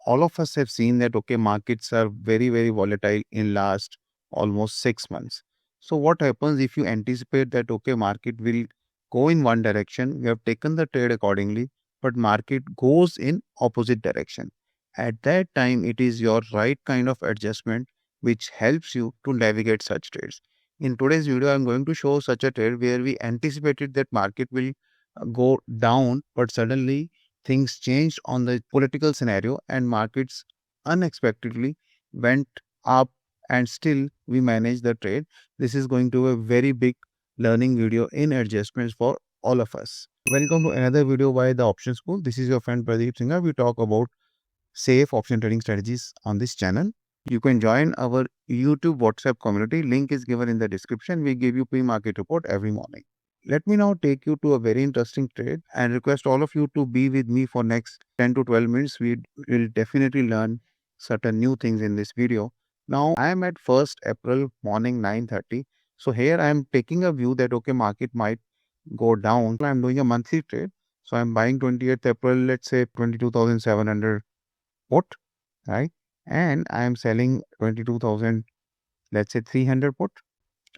all of us have seen that, okay, markets are very, very volatile in last almost 6 months. So what happens if you anticipate that, okay, market will go in one direction, you have taken the trade accordingly, but market goes in opposite direction. At that time, it is your right kind of adjustment which helps you to navigate such trades. In today's video, I'm going to show such a trade where we anticipated that market will go down, but suddenly things changed on the political scenario and markets unexpectedly went up, and still we managed the trade. This is going to be a very big learning video in adjustments for all of us. Welcome to another video by the Option School. This is your friend Pradeep Singha. We talk about safe option trading strategies on this channel. You can join our YouTube WhatsApp community. Link is given in the description. We give you pre-market report every morning. Let me now take you to a very interesting trade and request all of you to be with me for next 10 to 12 minutes. We will definitely learn certain new things in this video. Now, I am at 1st April morning 9:30. So here I am taking a view that, okay, market might go down. I am doing a monthly trade. So I am buying 28th April, let's say 22,700 put, right? And I am selling 22,000, let's say 300 put.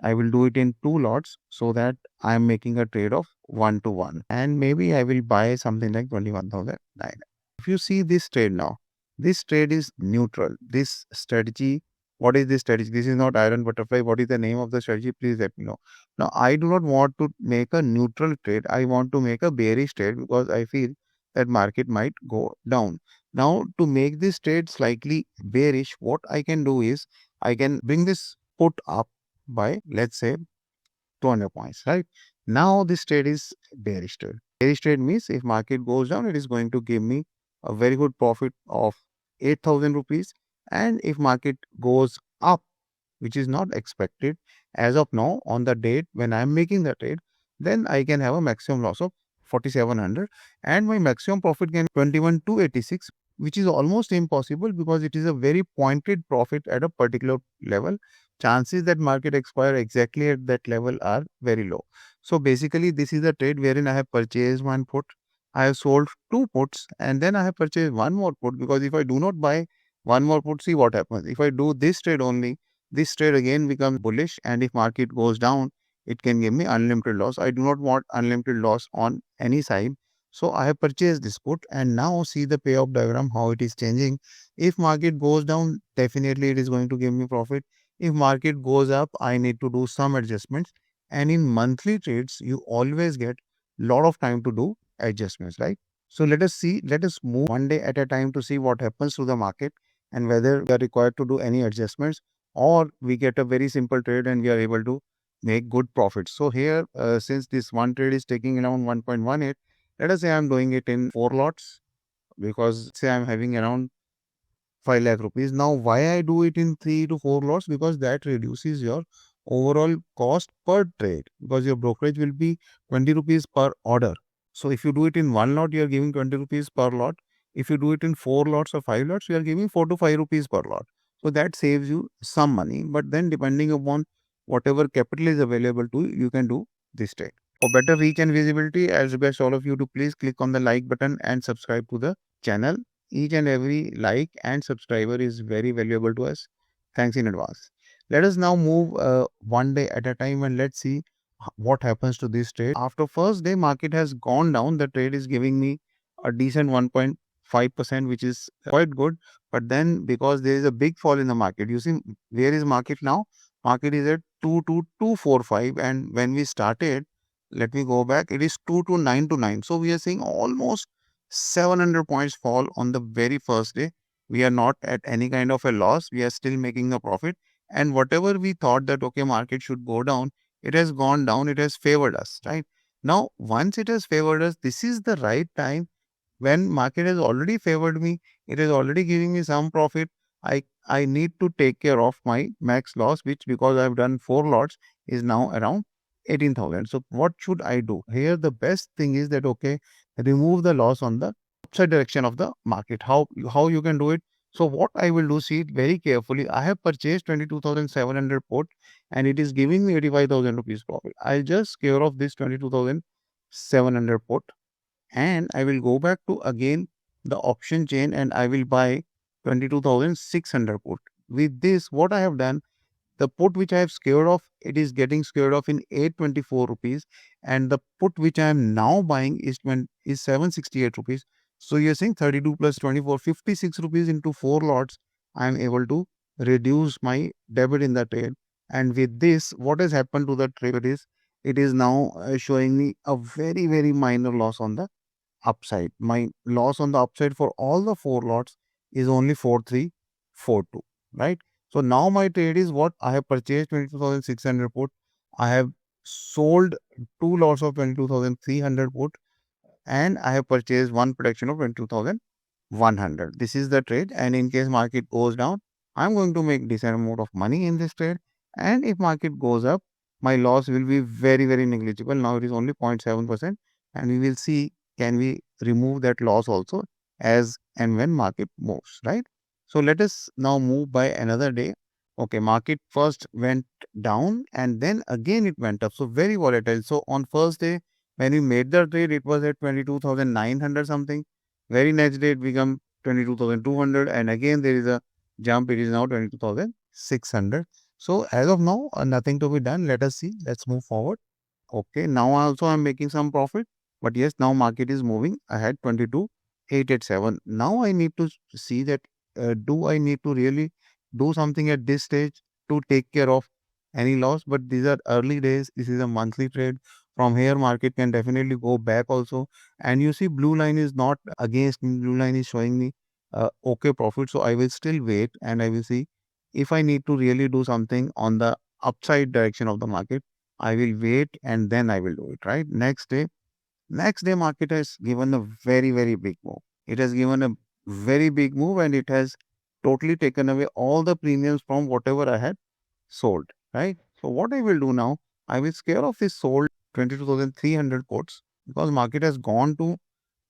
I will do it in 2 lots so that I am making a trade of 1 to 1. And maybe I will buy something like 21,900. If you see this trade now, this trade is neutral. This strategy, what is this strategy? This is not iron butterfly. What is the name of the strategy? Please let me know. Now, I do not want to make a neutral trade. I want to make a bearish trade because I feel that market might go down. Now, to make this trade slightly bearish, what I can do is I can bring this put up by, let's say, 200 points, right? Now this trade is bearish trade. Bearish trade means if market goes down, it is going to give me a very good profit of 8,000 rupees. And if market goes up, which is not expected as of now on the date when I am making the trade, then I can have a maximum loss of 4,700 and my maximum profit can be 21,286, which is almost impossible because it is a very pointed profit at a particular level. Chances that market expire exactly at that level are very low. So basically, this is a trade wherein I have purchased one put, I have sold 2 puts, and then I have purchased one more put, because if I do not buy one more put, see what happens. If I do this trade only, this trade again becomes bullish, and if market goes down, it can give me unlimited loss. I do not want unlimited loss on any side. So I have purchased this put, and now see the payoff diagram, how it is changing. If market goes down, definitely it is going to give me profit. If market goes up, I need to do some adjustments. And in monthly trades, you always get a lot of time to do adjustments, right? So let us move one day at a time to see what happens to the market and whether we are required to do any adjustments, or we get a very simple trade and we are able to make good profits. So here, since this one trade is taking around 1.18, let us say I'm doing it in 4 lots, because say I'm having around 5 lakh rupees. Now, why I do it in 3 to 4 lots? Because that reduces your overall cost per trade, because your brokerage will be 20 rupees per order. So if you do it in 1 lot, you are giving 20 rupees per lot. If you do it in 4 lots or 5 lots, you are giving 4 to 5 rupees per lot. So that saves you some money. But then depending upon whatever capital is available to you, you can do this trade. For better reach and visibility, I request all of you to please click on the like button and subscribe to the channel. Each and every like and subscriber is very valuable to us. Thanks in advance. Let us now move one day at a time and let's see what happens to this trade. After first day, market has gone down. The trade is giving me a decent 1.5%, which is quite good. But then because there is a big fall in the market, you see, where is market now? Market is at 22245, and when we started, let me go back, it is 22929. So we are seeing almost 700 points fall on the very first day. We are not at any kind of a loss. We are still making a profit. And whatever we thought that, okay, market should go down, it has gone down. It has favored us, right? Now, once it has favored us, this is the right time. When market has already favored me, it is already giving me some profit. I need to take care of my max loss, which, because I've done 4 lots, is now around 18,000. So what should I do? Here, the best thing is that, okay, remove the loss on the upside direction of the market. How you can do it? So what I will do, see it very carefully. I have purchased 22,700 put and it is giving me 85,000 rupees profit. I'll just scare off this 22,700 put and I will go back to again the option chain and I will buy 22,600 put. With this, what I have done, the put which I have squared off, it is getting squared off in 824 rupees, and the put which I am now buying is 768 rupees. So you're saying 32 plus 24, 56 rupees into 4 lots. I am able to reduce my debit in the trade. And with this, what has happened to the trade is it is now showing me a very minor loss on the upside. My loss on the upside for all the 4 lots is only 4342, right? So now my trade is what I have purchased 22,600 put. I have sold 2 lots of 22,300 put, and I have purchased one protection of 22,100. This is the trade, and in case market goes down, I'm going to make decent amount of money in this trade, and if market goes up, my loss will be very negligible. Now it is only 0.7%, and we will see can we remove that loss also as and when market moves, right? So let us now move by another day. Okay, market first went down and then again it went up, so very volatile. So on first day when we made the trade, it was at 22,900 something. Very next day, it become 22,200, and again there is a jump. It is now 22,600. So as of now, nothing to be done. Let us see. Let's move forward. Okay, now also I'm making some profit, but yes, now market is moving ahead 22,887. Now I need to see that do I need to really do something at this stage to take care of any loss? But these are early days. This is a monthly trade. From here, market can definitely go back also. And you see, blue line is not against me. Blue line is showing me okay profit. So I will still wait and I will see if I need to really do something on the upside direction of the market. I will wait and then I will do it, right? Next day market has given a very big move. It has given a very big move and it has totally taken away all the premiums from whatever I had sold, right? So what I will do now, I will scare off this sold 22,300 puts because market has gone to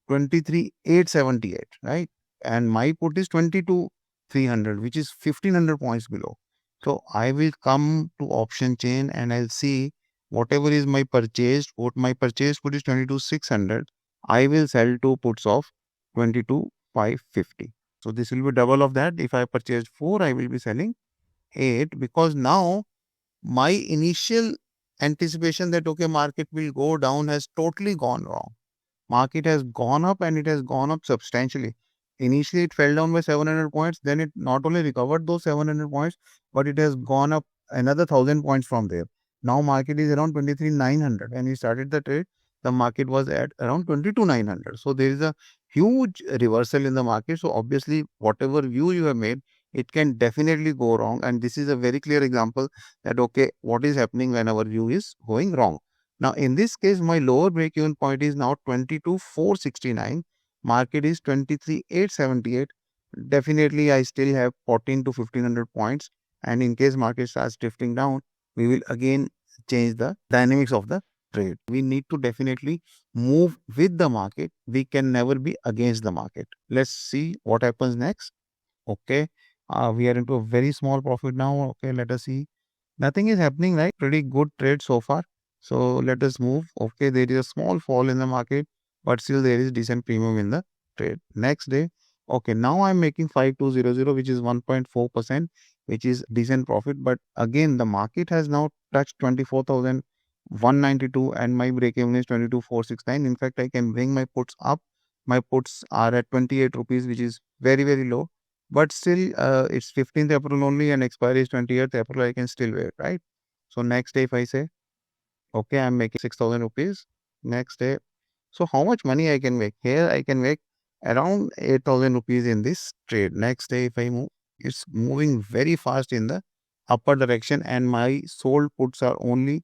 23,878, right? And my put is 22,300, which is 1,500 points below. So I will come to option chain and I'll see whatever is my purchased put. My purchased put is 22,600. I will sell two puts of 22,550. So this will be double of that. If I purchased 4, I will be selling 8 because now my initial anticipation that okay market will go down has totally gone wrong. Market has gone up and it has gone up substantially. Initially, it fell down by 700 points. Then it not only recovered those 700 points, but it has gone up another 1,000 points from there. Now, market is around 23,900. When we started the trade, the market was at around 22,900. So, there is a huge reversal in the market. So, obviously, whatever view you have made, it can definitely go wrong. And this is a very clear example that, okay, what is happening when our view is going wrong. Now, in this case, my lower break-even point is now 22,469. Market is 23,878. Definitely, I still have 14 to 1,500 points. And in case market starts drifting down, we will again change the dynamics of the trade. We need to definitely move with the market. We can never be against the market. Let's see what happens next. Okay. We are into a very small profit now. Okay. Let us see. Nothing is happening, right? Pretty good trade so far. So let us move. Okay, there is a small fall in the market, but still there is decent premium in the trade. Next day, okay, now I'm making 5200, which is 1.4%, which is decent profit. But again, the market has now touched 24,192 and my break even is 22,469. In fact, I can bring my puts up. My puts are at 28 rupees, which is very low. But still, it's 15th April only and expiry is 20th April. I can still wait, right? So next day, if I say, okay, I'm making 6,000 rupees. Next day, so how much money I can make? Here, I can make around 8,000 rupees in this trade. Next day, if I move, it's moving very fast in the upper direction and my sold puts are only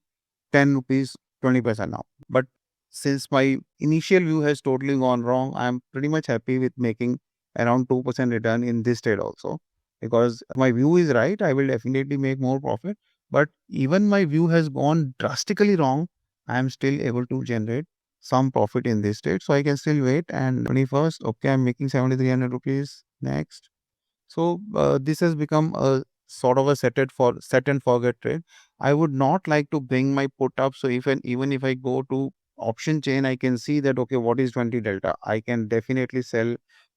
10 rupees 20% now. But since my initial view has totally gone wrong, I'm pretty much happy with making around 2% return in this trade also. Because if my view is right, I will definitely make more profit. But even my view has gone drastically wrong, I am still able to generate some profit in this trade. So I can still wait. And 21st, okay, I'm making 7,300 rupees. Next. So this has become a sort of a set and forget trade. I would not like to bring my put up. So even if I go to option chain, I can see that okay, what is 20 delta? I can definitely sell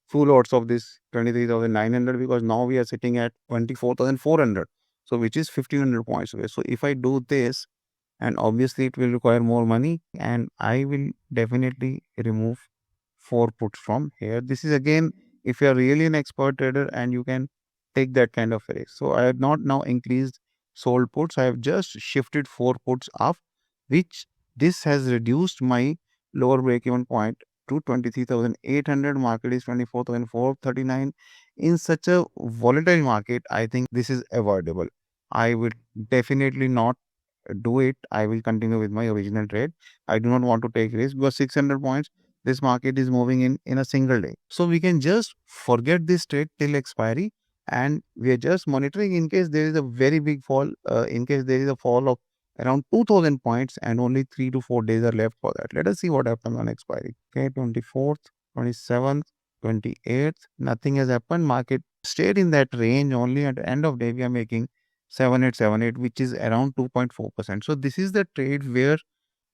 full lots of this 23,900 because now we are sitting at 24,400. So which is 1,500 points away. So if I do this, and obviously it will require more money, and I will definitely remove 4 puts from here. This is again, if you are really an expert trader and you can take that kind of risk. So I have not now increased sold puts. I have just shifted 4 puts up, which this has reduced my lower break-even point to 23,800. Market is 24,439. In such a volatile market, I think this is avoidable. I would definitely not do it. I will continue with my original trade. I do not want to take risk because 600 points, this market is moving in a single day. So we can just forget this trade till expiry, and we are just monitoring in case there is a very big fall, in case there is a fall of around 2000 points and only 3 to 4 days are left for that. Let us see what happens on expiry. Okay, 24th, 27th, 28th, nothing has happened. Market stayed in that range only. At the end of day, we are making 7878, which is around 2.4%. So this is the trade where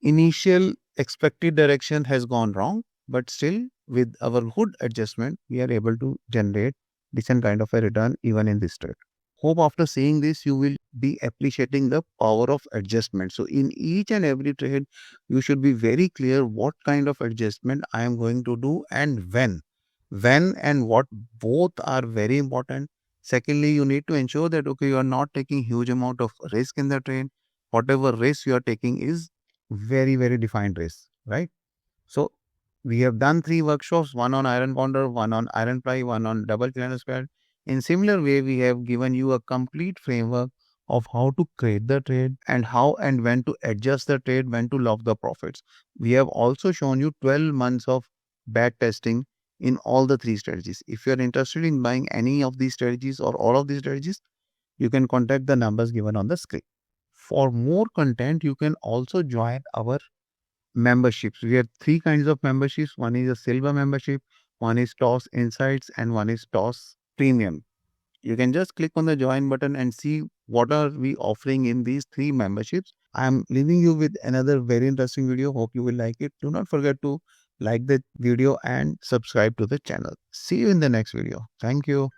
initial expected direction has gone wrong, but still with our good adjustment, we are able to generate decent kind of a return even in this trade. Hope after seeing this, you will be appreciating the power of adjustment. So in each and every trade, you should be very clear what kind of adjustment I am going to do and when. When and what, both are very important. Secondly, you need to ensure that, okay, you are not taking huge amount of risk in the trade. Whatever risk you are taking is very, very defined risk, right? So we have done 3 workshops, one on iron ponder, one on iron ply, one on double clearance square. In similar way, we have given you a complete framework of how to create the trade and how and when to adjust the trade, when to lock the profits. We have also shown you 12 months of back testing in all the 3 strategies. If you are interested in buying any of these strategies or all of these strategies, you can contact the numbers given on the screen. For more content, you can also join our memberships. We have 3 kinds of memberships. One is a silver membership, one is TOS Insights, and one is TOS Premium. You can just click on the join button and see what are we offering in these 3 memberships. I am leaving you with another very interesting video. Hope you will like it. Do not forget to like the video and subscribe to the channel. See you in the next video. Thank you.